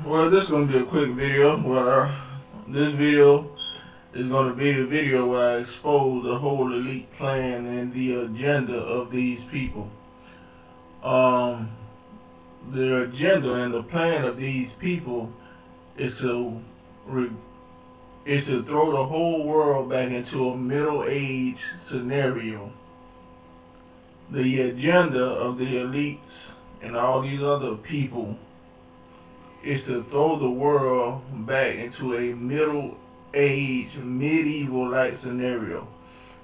Well, this is going to be a quick video. This video is going to be the video where I expose the whole elite plan and the agenda of these people. Um, the agenda and the plan of these people is to re- is to throw the whole world back into a Middle Age scenario. The agenda of the elites and all these other people is to throw the world back into a Middle Age, medieval like scenario.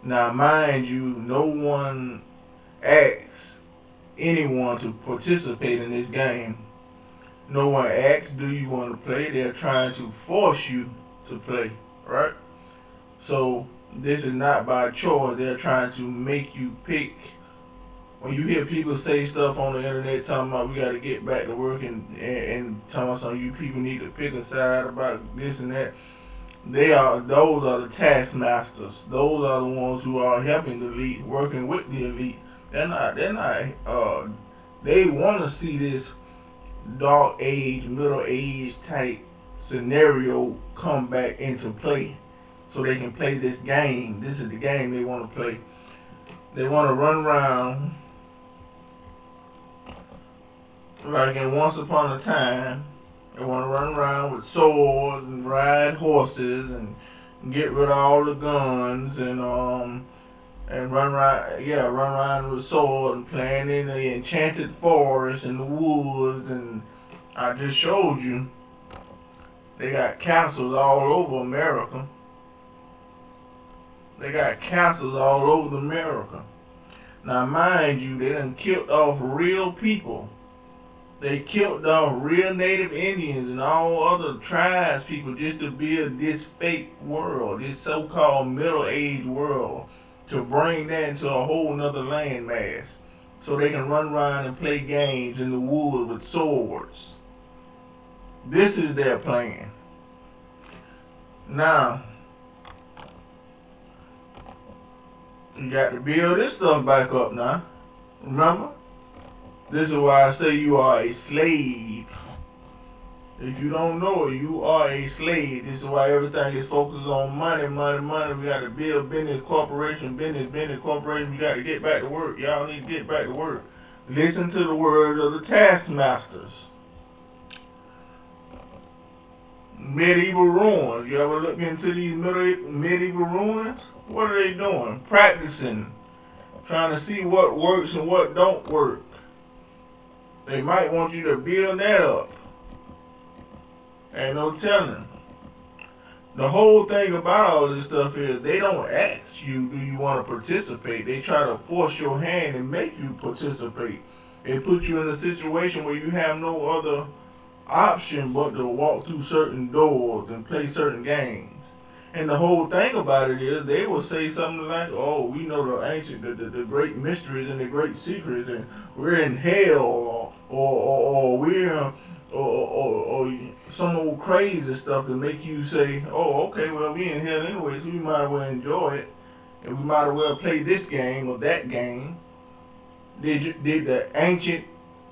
Now, mind you, no one asks anyone to participate in this game. No one asks, do you want to play? They're trying to force you to play, right? So, this is not by choice. They're trying to make you pick. When you hear people say stuff on the internet talking about we got to get back to work and talking about some you people need to pick a side about this and that, those are the taskmasters. Those are the ones who are helping the elite, working with the elite. They want to see this dark age, middle age type scenario come back into play so they can play this game. This is the game they want to play. They want to run around like in Once Upon a Time. They want to run around with swords and ride horses and get rid of all the guns and run around with a sword and playing in the enchanted forest and the woods. And I just showed you they got castles all over America. They got castles all over America. Now, mind you, they done killed off real people. They killed off real native Indians and all other tribes people just to build this fake world, this so-called middle age world, to bring that into a whole nother landmass so they can run around and play games in the woods with swords. This is their plan. Now, you got to build this stuff back up now. Remember? This is why I say you are a slave. If you don't know it, you are a slave. This is why everything is focused on money, money, money. We got to build business, corporation, business, corporation. We got to get back to work. Y'all need to get back to work. Listen to the words of the taskmasters. Medieval ruins. You ever look into these medieval ruins? What are they doing? Practicing. Trying to see what works and what don't work. They might want you to build that up. Ain't no telling. The whole thing about all this stuff is they don't ask you, do you want to participate? They try to force your hand and make you participate. They put you in a situation where you have no other option but to walk through certain doors and play certain games. And the whole thing about it is they will say something like, oh, we know the ancient, the great mysteries and the great secrets, and we're in hell, or we're, or some old crazy stuff to make you say, oh, okay, well, we in hell anyway, so we might as well enjoy it, and we might as well play this game or that game. Did the ancient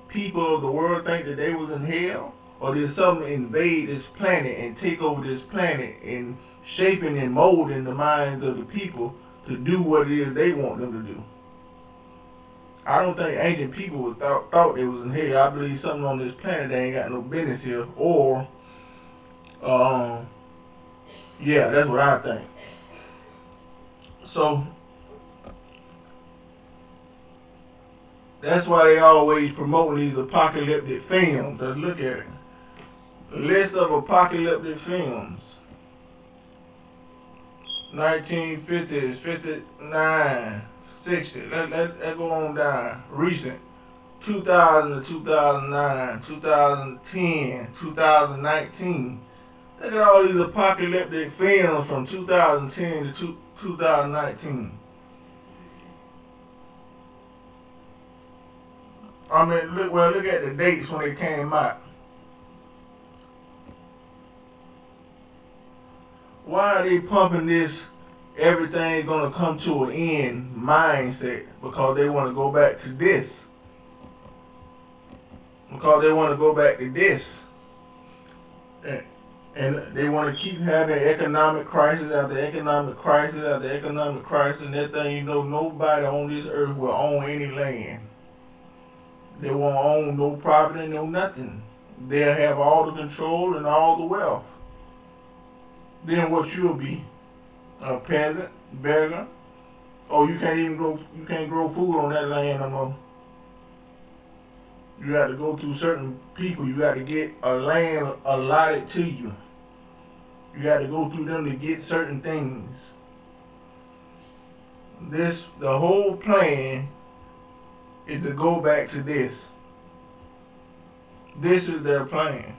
people of the world think that they was in hell? Or did something invade this planet and take over this planet and shaping and molding the minds of the people to do what it is they want them to do? I don't think ancient people thought they was in hell. I believe something on this planet that ain't got no business here. Or, yeah, that's what I think. So, that's why they always promoting these apocalyptic films. Let's look at it. List of apocalyptic films. 1950s, 59, 60. Let's go on down. Recent. 2000 to 2009, 2010, 2019. Look at all these apocalyptic films from 2010 to 2019. I mean, look at the dates when they came out. Why are they pumping this everything gonna come to an end mindset? Because they want to go back to this. Because they want to go back to this. And, and they want to keep having economic crisis after economic crisis after economic crisis, and that thing, you know, nobody on this earth will own any land. They won't own no property, no nothing. They'll have all the control and all the wealth. Then what you'll be? A peasant, beggar. Oh, you can't grow food on that land no more. You got to go through certain people. You got to get a land allotted to you. You got to go through them to get certain things. The whole plan is to go back to this. This is their plan.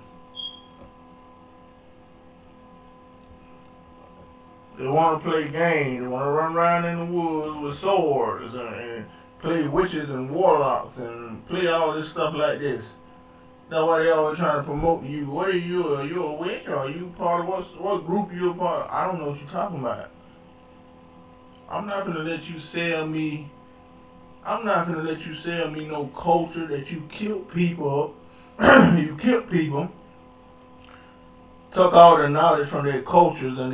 They want to play games. They want to run around in the woods with swords and play witches and warlocks and play all this stuff like this. That's why they always trying to promote you. What are you? Are you a witch? Or are you part of what group you a part of? I don't know what you're talking about. I'm not gonna let you sell me. I'm not gonna let you sell me no culture that you killed people. You killed people. Took all the knowledge from their cultures and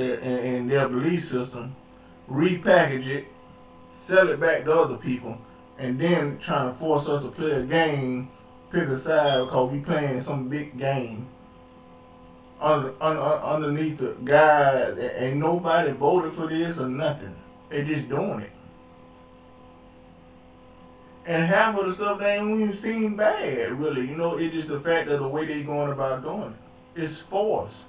their belief system, repackage it, sell it back to other people, and then trying to force us to play a game, pick a side because we playing some big game. Underneath the guy, ain't nobody voted for this or nothing. They just doing it. And half of the stuff they ain't even seen bad, really. You know, it's just the fact of the way they going about doing it. It's force.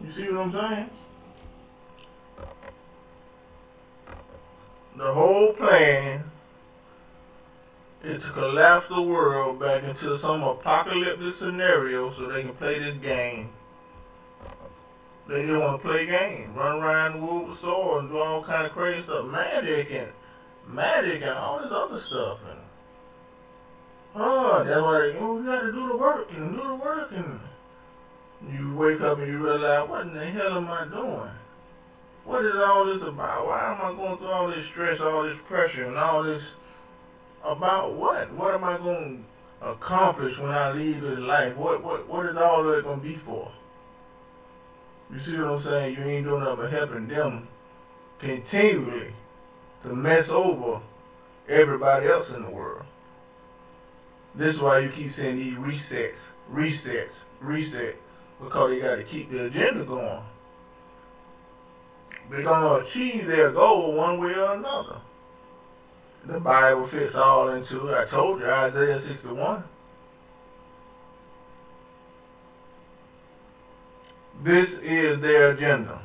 You see what I'm saying? The whole plan is to collapse the world back into some apocalyptic scenario so they can play this game. They just want to play games, run around the woods with swords and do all kind of crazy stuff, magic and all this other stuff. And that's why they, you got to do the work and you wake up and you realize, what in the hell am I doing? What is all this about? Why am I going through all this stress, all this pressure, and all this? About what? What am I going to accomplish when I leave this life? What is all that going to be for? You see what I'm saying? You ain't doing nothing but helping them continually to mess over everybody else in the world. This is why you keep saying these resets, because they got to keep the agenda going. They're going to achieve their goal one way or another. The Bible fits all into it. I told you, Isaiah 61. This is their agenda.